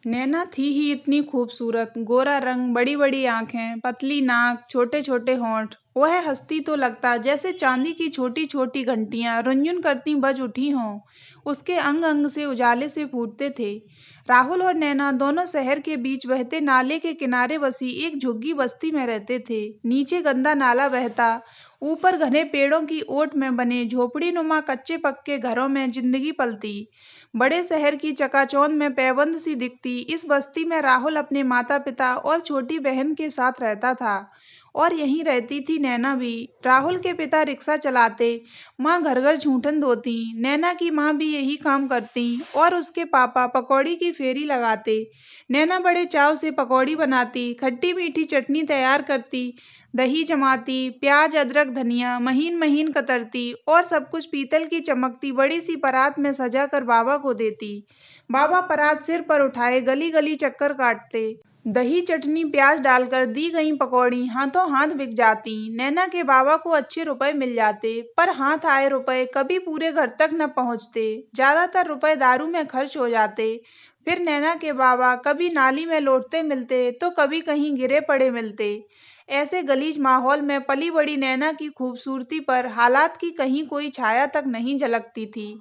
नैना थी ही इतनी खूबसूरत, गोरा रंग, बड़ी-बड़ी आँखें, पतली नाक, छोटे-छोटे होंठ। वह हँसती तो लगता जैसे चाँदी की छोटी-छोटी घंटियाँ रुनझुन करती बज उठी हों। उसके अंग-अंग से उजाले से फूटते थे। राहुल और नैना दोनों शहर के बीच बहते नाले के किनारे बसी एक झुग्गी बस्ती में रहते थे। नीचे गंदा नाला बहता, ऊपर घने पेड़ों की ओट में बने झोपड़ी-नुमा कच्चे-पक्के घरों में जिंदगी पलती। बड़े शहर की चकाचौंध में पैबंद सी दिखती इस बस्ती में राहुल अपने माता-पिता और छोटी बहन के साथ रहता था और यहीं रहती थी नैना भी। राहुल के पिता रिक्शा चलाते, माँ घर-घर झूठन धोती, नैना की माँ भी यही काम करती और उसके पापा पकौड़ी की फेरी लगाते। नैना बड़े चाव से पकौड़ी बनाती, खट्टी-मीठी चटनी तैयार करती, दही जमाती, प्याज, अदरक, धनिया महीन-महीन कतरती और सब कुछ पीतल की चमकती बड़ी-सी परात में सजाकर बाबा को देती। बाबा परात सिर पर उठाए गली-गली चक्कर काटते। दही, चटनी, प्याज डालकर दी गई पकौड़ी हाथों हाथ बिक जाती। नैना के बाबा को अच्छे रुपए मिल जाते, पर हाथ आए रुपए कभी पूरे घर तक न पहुंचते। ज्यादातर रुपए दारू में खर्च हो जाते। फिर नैना के बाबा कभी नाली में लौटते मिलते तो कभी कहीं गिरे पड़े मिलते। ऐसे गलीज माहौल में पली बड़ी नैना की खूबसूरती पर हालात की कहीं कोई छाया तक नहीं झलकती थी।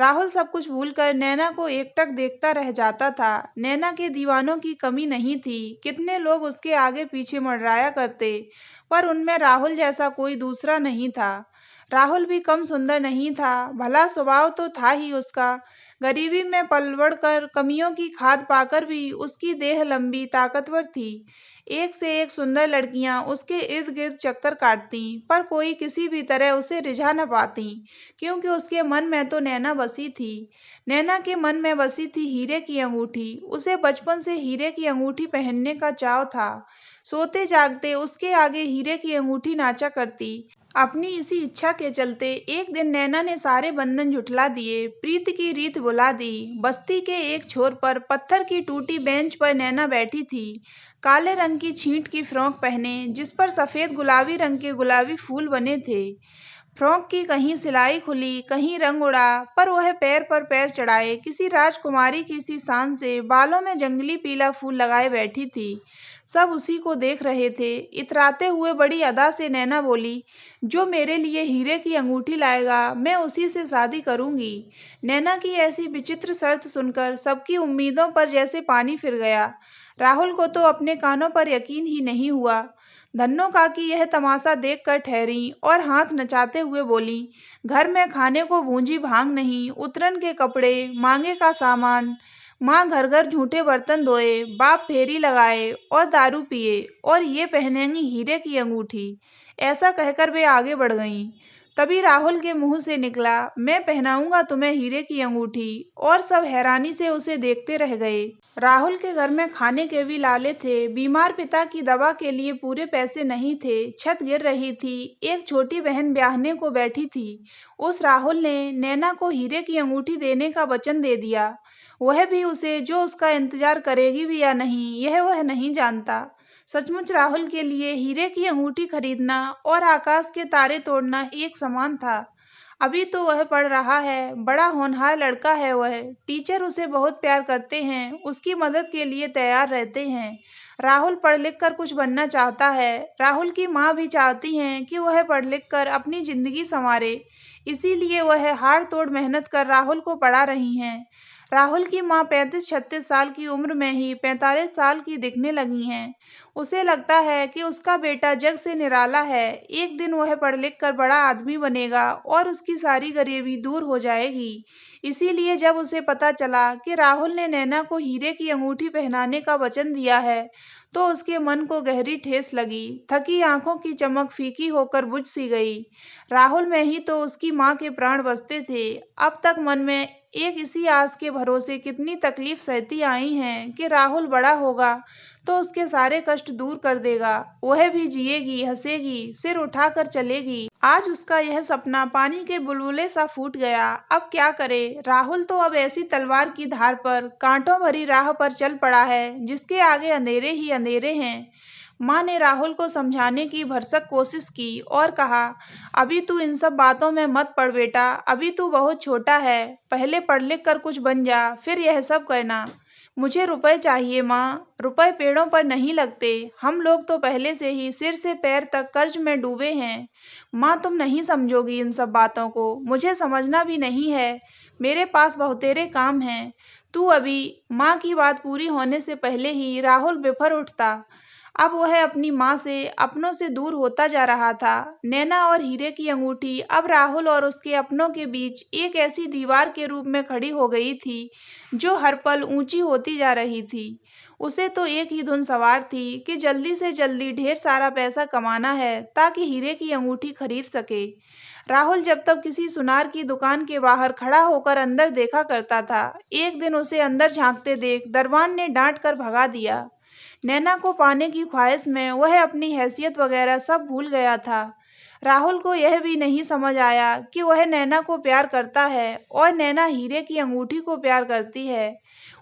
राहुल सब कुछ भूलकर नैना को एकटक देखता रह जाता था। नैना के दीवानों की कमी नहीं थी, कितने लोग उसके आगे पीछे मंडराया करते, पर उनमें राहुल जैसा कोई दूसरा नहीं था। राहुल भी कम सुंदर नहीं था, भला स्वभाव तो था ही उसका। गरीबी में पलवड़ कर कमियों की खाद पाकर भी उसकी देह लंबी ताकतवर थी। एक से एक सुंदर लड़कियां उसके इर्द गिर्द चक्कर काटती, पर कोई किसी भी तरह उसे रिझा न पाती, क्योंकि उसके मन में तो नैना बसी थी। नैना के मन में बसी थी हीरे की अंगूठी। उसे बचपन से हीरे की अंगूठी पहनने का चाव था। सोते जागते उसके आगे हीरे की अंगूठी नाचा करती। अपनी इसी इच्छा के चलते एक दिन नैना ने सारे बंधन झुठला दिए, प्रीत की रीत बुला दी। बस्ती के एक छोर पर पत्थर की टूटी बेंच पर नैना बैठी थी, काले रंग की छींट की फ्रॉक पहने, जिस पर सफेद गुलाबी रंग के गुलाबी फूल बने थे। फ्रॉक की कहीं सिलाई खुली, कहीं रंग उड़ा, पर वह पैर पर पैर चढ़ाए किसी राजकुमारी की सी शान से बालों में जंगली पीला फूल लगाए बैठी थी। सब उसी को देख रहे थे। इतराते हुए बड़ी अदा से नैना बोली, जो मेरे लिए हीरे की अंगूठी लाएगा, मैं उसी से शादी करूंगी। नैना की ऐसी विचित्र शर्त सुनकर सबकी उम्मीदों पर जैसे पानी फिर गया। राहुल को तो अपने कानों पर यकीन ही नहीं हुआ। धन्नो काकी यह तमाशा देखकर ठहरी और हाथ नचाते हुए बोली, घर में खाने को भूंजी भांग नहीं, उतरन के कपड़े, मांगे का सामान। माँ घर घर झूठे बर्तन धोए, बाप फेरी लगाए और दारू पिए, और ये पहनेंगी हीरे की अंगूठी। ऐसा कहकर वे आगे बढ़ गईं। तभी राहुल के मुंह से निकला, मैं पहनाऊंगा तुम्हें हीरे की अंगूठी, और सब हैरानी से उसे देखते रह गए। राहुल के घर में खाने के भी लाले थे। बीमार पिता की दवा के लिए पूरे पैसे नहीं थे। छत गिर रही थी। एक छोटी बहन ब्याहने को बैठी थी। उस राहुल ने नैना को हीरे की अंगूठी देने का वचन दे दिया। वह भी उसे, जो उसका इंतजार करेगी भी या नहीं, यह वह नहीं जानता। सचमुच राहुल के लिए हीरे की अंगूठी खरीदना और आकाश के तारे तोड़ना एक समान था। अभी तो वह पढ़ रहा है, बड़ा होनहार लड़का है वह। टीचर उसे बहुत प्यार करते हैं, उसकी मदद के लिए तैयार रहते हैं। राहुल पढ़ लिख कर कुछ बनना चाहता है। राहुल की माँ भी चाहती हैं कि वह पढ़ लिख कर अपनी जिंदगी संवारे, इसीलिए वह हाड़ तोड़ मेहनत कर राहुल को पढ़ा रही हैं। राहुल की माँ 35-36 साल की उम्र में ही 45 साल की दिखने लगी हैं। उसे लगता है कि उसका बेटा जग से निराला है। एक दिन वह पढ़ लिख कर बड़ा आदमी बनेगा और उसकी सारी गरीबी दूर हो जाएगी। इसीलिए जब उसे पता चला कि राहुल ने नैना को हीरे की अंगूठी पहनाने का वचन दिया है, तो उसके मन को गहरी ठेस लगी। थकी आंखों की चमक फीकी होकर बुझ सी गई। राहुल में ही तो उसकी माँ के प्राण बसते थे। अब तक मन में एक इसी आस के भरोसे कितनी तकलीफ सहती आई हैं कि राहुल बड़ा होगा तो उसके सारे कष्ट दूर कर देगा। वह भी जिएगी, हंसेगी, सिर उठाकर चलेगी। आज उसका यह सपना पानी के बुलबुले सा फूट गया। अब क्या करे? राहुल तो अब ऐसी तलवार की धार पर, कांटों भरी राह पर चल पड़ा है, जिसके आगे अंधेरे ही अंधेरे हैं। माँ ने राहुल को समझाने की भरसक कोशिश की और कहा, अभी तू इन सब बातों में मत पड़ बेटा, अभी तू बहुत छोटा है। पहले पढ़ लिख कर कुछ बन जा, फिर यह सब करना। मुझे रुपए चाहिए माँ। रुपए पेड़ों पर नहीं लगते। हम लोग तो पहले से ही सिर से पैर तक कर्ज में डूबे हैं। माँ, तुम नहीं समझोगी इन सब बातों को। मुझे समझना भी नहीं है। मेरे पास बहुतेरे काम हैं। तू अभी। माँ की बात पूरी होने से पहले ही राहुल बिफर उठता। अब वह अपनी माँ से, अपनों से दूर होता जा रहा था। नैना और हीरे की अंगूठी अब राहुल और उसके अपनों के बीच एक ऐसी दीवार के रूप में खड़ी हो गई थी जो हर पल ऊंची होती जा रही थी। उसे तो एक ही धुन सवार थी कि जल्दी से जल्दी ढेर सारा पैसा कमाना है ताकि हीरे की अंगूठी खरीद सके। राहुल जब तक किसी सुनार की दुकान के बाहर खड़ा होकर अंदर देखा करता था, एक दिन उसे अंदर झांकते देख दरबान ने डांट कर भगा दिया। नैना को पाने की ख्वाहिश में वह अपनी हैसियत वगैरह सब भूल गया था। राहुल को यह भी नहीं समझ आया कि वह नैना को प्यार करता है और नैना हीरे की अंगूठी को प्यार करती है।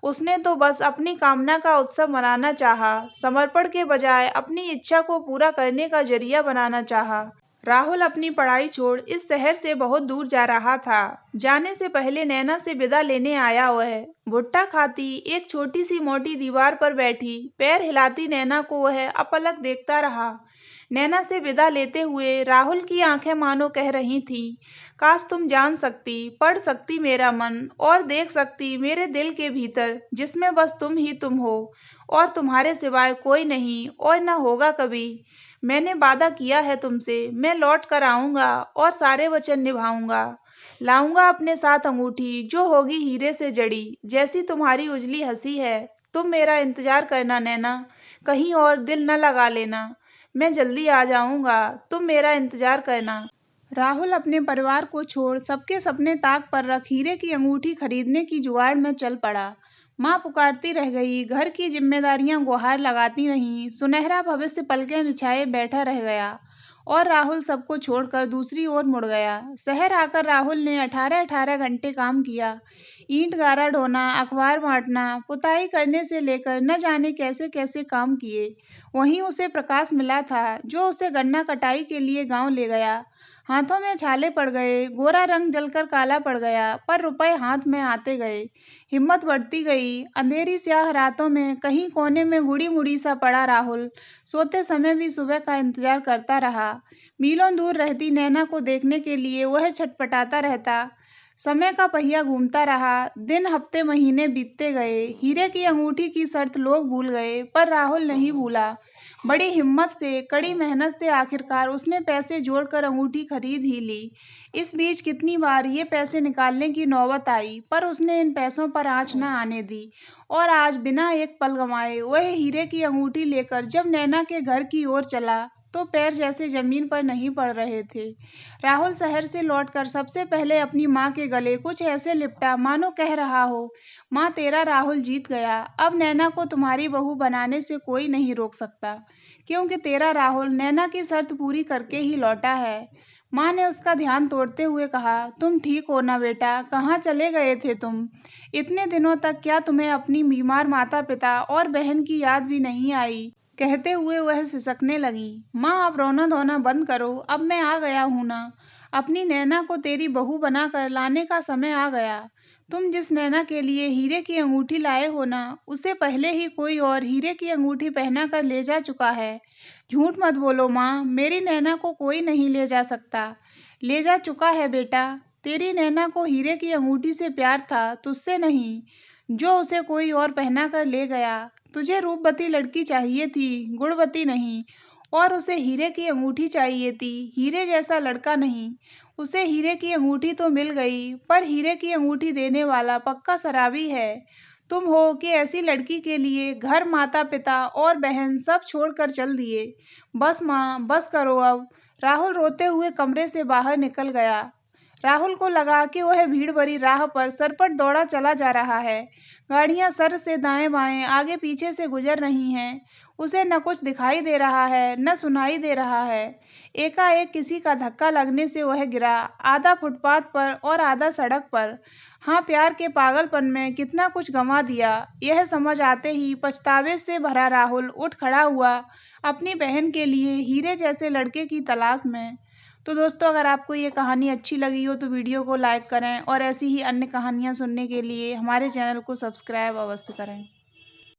उसने तो बस अपनी कामना का उत्सव मनाना चाहा, समर्पण के बजाय अपनी इच्छा को पूरा करने का जरिया बनाना चाहा। राहुल अपनी पढ़ाई छोड़ इस शहर से बहुत दूर जा रहा था। जाने से पहले नैना से विदा लेने आया वह भुट्टा खाती एक छोटी सी मोटी दीवार पर बैठी पैर हिलाती नैना को वह अपलक देखता रहा। नैना से विदा लेते हुए राहुल की आंखें मानो कह रही थीं, काश तुम जान सकती, पढ़ सकती मेरा मन और देख सकती मेरे दिल के भीतर, जिसमें बस तुम ही तुम हो और तुम्हारे सिवाय कोई नहीं और न होगा कभी। मैंने वादा किया है तुमसे, मैं लौट कर आऊंगा और सारे वचन निभाऊंगा। लाऊंगा अपने साथ अंगूठी जो होगी हीरे से जड़ी, जैसी तुम्हारी उजली हंसी है। तुम मेरा इंतजार करना नैना, कहीं और दिल न लगा लेना। मैं जल्दी आ जाऊंगा, तुम मेरा इंतजार करना। राहुल अपने परिवार को छोड़ सबके सपने ताक पर रख हीरे की अंगूठी खरीदने की जुगाड़ में चल पड़ा। माँ पुकारती रह गई, घर की जिम्मेदारियां गुहार लगाती रहीं, सुनहरा भविष्य पलकें बिछाए बैठा रह गया और राहुल सबको छोड़कर दूसरी ओर मुड़ गया। शहर आकर राहुल ने 18-18 घंटे काम किया। ईंट गारा ढोना, अखबार बांटना, पुताई करने से लेकर न जाने कैसे कैसे काम किए। वहीं उसे प्रकाश मिला था जो उसे गन्ना कटाई के लिए गांव ले गया। हाथों में छाले पड़ गए, गोरा रंग जलकर काला पड़ गया, पर रुपए हाथ में आते गए। हिम्मत बढ़ती गई। अंधेरी स्याह रातों में कहीं कोने में गुड़ी मुड़ी सा पड़ा राहुल सोते समय भी सुबह का इंतजार करता रहा। मीलों दूर रहती नैना को देखने के लिए वह छटपटाता रहता। समय का पहिया घूमता रहा। दिन, हफ्ते, महीने बीतते गए। हीरे की अंगूठी की शर्त लोग भूल गए, पर राहुल नहीं भूला। बड़ी हिम्मत से, कड़ी मेहनत से आखिरकार उसने पैसे जोड़कर अंगूठी खरीद ही ली। इस बीच कितनी बार ये पैसे निकालने की नौबत आई, पर उसने इन पैसों पर आंच न आने दी और आज बिना एक पल गंवाए वह हीरे की अंगूठी लेकर जब नैना के घर की ओर चला तो पैर जैसे जमीन पर नहीं पड़ रहे थे। राहुल शहर से लौटकर सबसे पहले अपनी माँ के गले कुछ ऐसे लिपटा मानो कह रहा हो, माँ, तेरा राहुल जीत गया। अब नैना को तुम्हारी बहू बनाने से कोई नहीं रोक सकता, क्योंकि तेरा राहुल नैना की शर्त पूरी करके ही लौटा है। माँ ने उसका ध्यान तोड़ते हुए कहा, तुम ठीक हो ना बेटा? कहाँ चले गए थे तुम? इतने दिनों तक क्या तुम्हें अपनी बीमार माता पिता और बहन की याद भी नहीं आई? कहते हुए वह सिसकने लगी। माँ, अब रोना धोना बंद करो, अब मैं आ गया हूं ना। अपनी नैना को तेरी बहू बनाकर लाने का समय आ गया। तुम जिस नैना के लिए हीरे की अंगूठी लाए हो ना, उसे पहले ही कोई और हीरे की अंगूठी पहना कर ले जा चुका है। झूठ मत बोलो माँ, मेरी नैना को कोई नहीं ले जा सकता। ले जा चुका है बेटा। तेरी नैना को हीरे की अंगूठी से प्यार था, तुझसे नहीं, जो उसे कोई और पहना कर ले गया। तुझे रूपवती लड़की चाहिए थी, गुणवती नहीं, और उसे हीरे की अंगूठी चाहिए थी, हीरे जैसा लड़का नहीं। उसे हीरे की अंगूठी तो मिल गई, पर हीरे की अंगूठी देने वाला पक्का शराबी है। तुम हो कि ऐसी लड़की के लिए घर, माता पिता और बहन सब छोड़कर चल दिए। बस माँ, बस करो अब। राहुल रोते हुए कमरे से बाहर निकल गया। राहुल को लगा कि वह भीड़ भरी राह पर सरपट दौड़ा चला जा रहा है। गाड़ियां सर से दाएं बाएं, आगे पीछे से गुजर रही हैं। उसे न कुछ दिखाई दे रहा है, न सुनाई दे रहा है। एकाएक किसी का धक्का लगने से वह गिरा, आधा फुटपाथ पर और आधा सड़क पर। हाँ, प्यार के पागलपन में कितना कुछ गंवा दिया, यह समझ आते ही पछतावे से भरा राहुल उठ खड़ा हुआ, अपनी बहन के लिए हीरे जैसे लड़के की तलाश में। तो दोस्तों, अगर आपको ये कहानी अच्छी लगी हो तो वीडियो को लाइक करें और ऐसी ही अन्य कहानियाँ सुनने के लिए हमारे चैनल को सब्सक्राइब अवश्य करें।